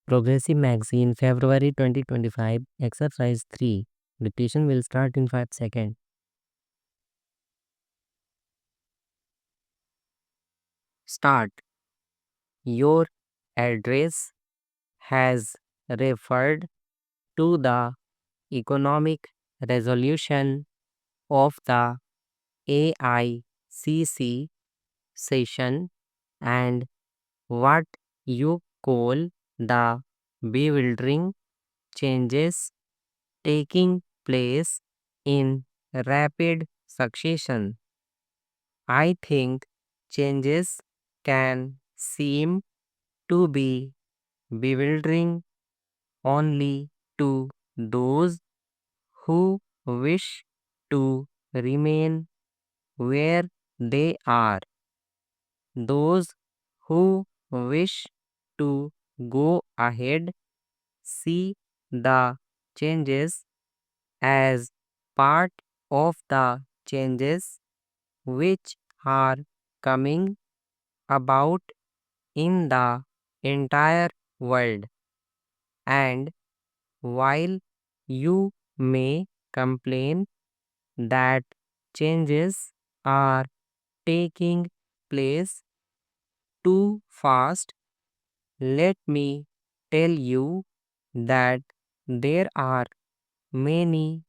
Progressive Magazine, February 2025, Exercise 3. Dictation will start in 5 seconds. Start. Your address has referred to the economic resolution of the AICC session and what you call the bewildering changes taking place in rapid succession. I think changes can seem to be bewildering only to those who wish to remain where they are. Those who wish to go ahead see the changes as part of the changes which are coming about in the entire world. And while you may complain that changes are taking place too fast, let me tell you that there are many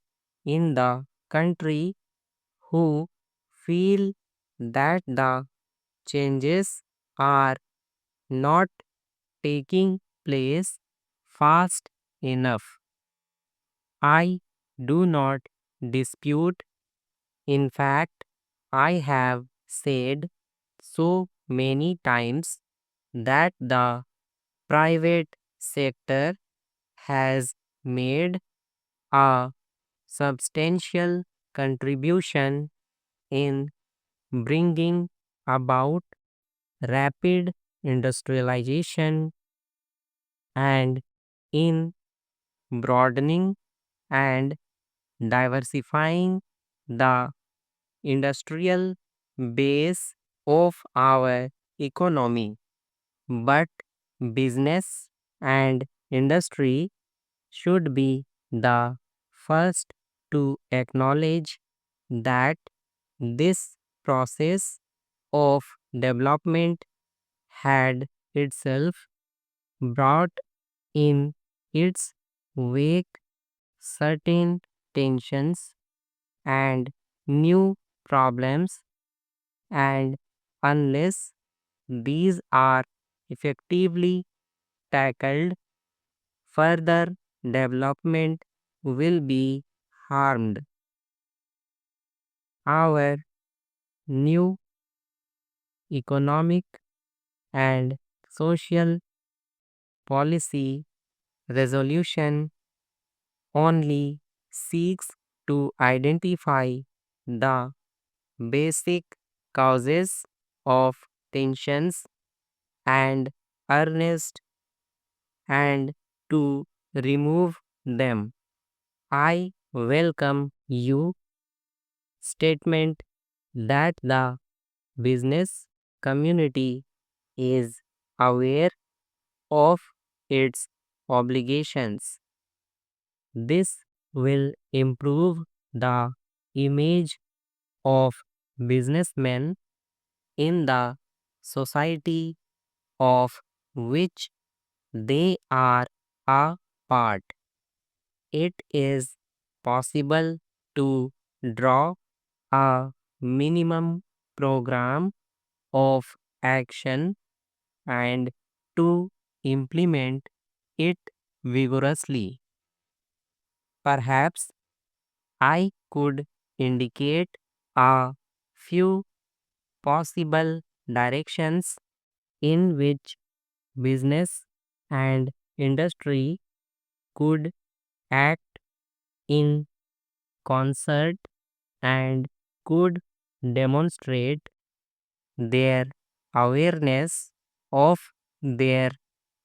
in the country who feel that the changes are not taking place fast enough. I do not dispute. In fact, I have said so many times that the private sector has made a substantial contribution in bringing about rapid industrialization and in broadening and diversifying the industrial base of our economy. But business and industry should be the first to acknowledge that this process of development had itself brought in its wake certain tensions and new problems, and unless these are effectively tackled, further development will be harmed. Our new economic and social policy resolution only seeks to identify the basic causes of tensions and earnest and to remove them. I welcome you statement that the business community is aware of its obligations. This will improve the image of businessmen in the society of which they are a part. It is possible to draw a minimum program of action and to implement it vigorously. Perhaps I could indicate a few possible directions in which business and industry could act in concert and could demonstrate their awareness of their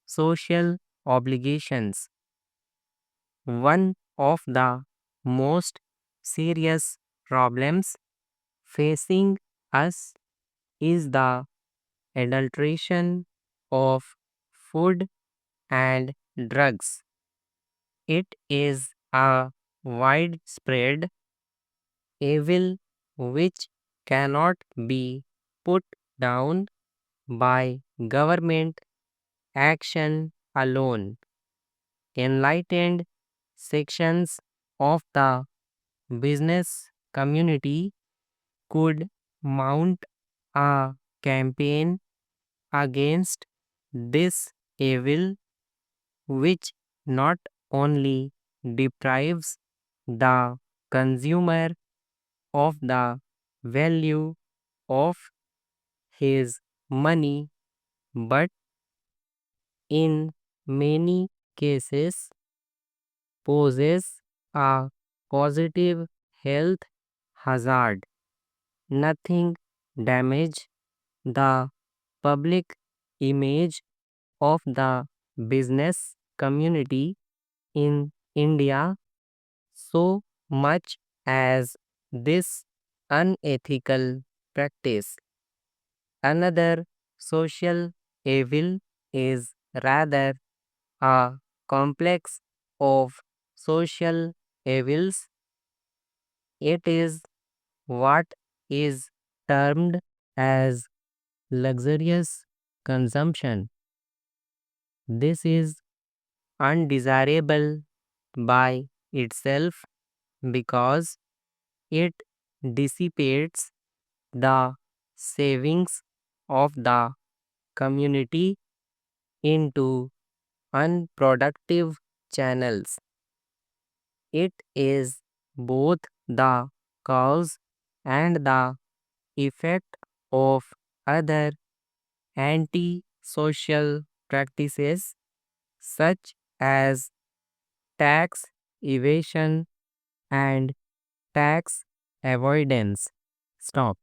social obligations. One of the most serious problems facing us is the adulteration of food and drugs. It is a widespread evil which cannot be put down by government action alone. Enlightened sections of the business community could mount a campaign against this evil, which not only deprives the consumer of the value of his money but in many cases poses a positive health hazard. Nothing damage the public image of the business community in India so much as this unethical practice. Another social evil is rather a complex of social evils. It is what is termed as luxurious consumption. This is undesirable by itself because it dissipates the savings of the community into unproductive channels. It is both the cause and the effect of other anti-social practices such as tax evasion and tax avoidance. Stop.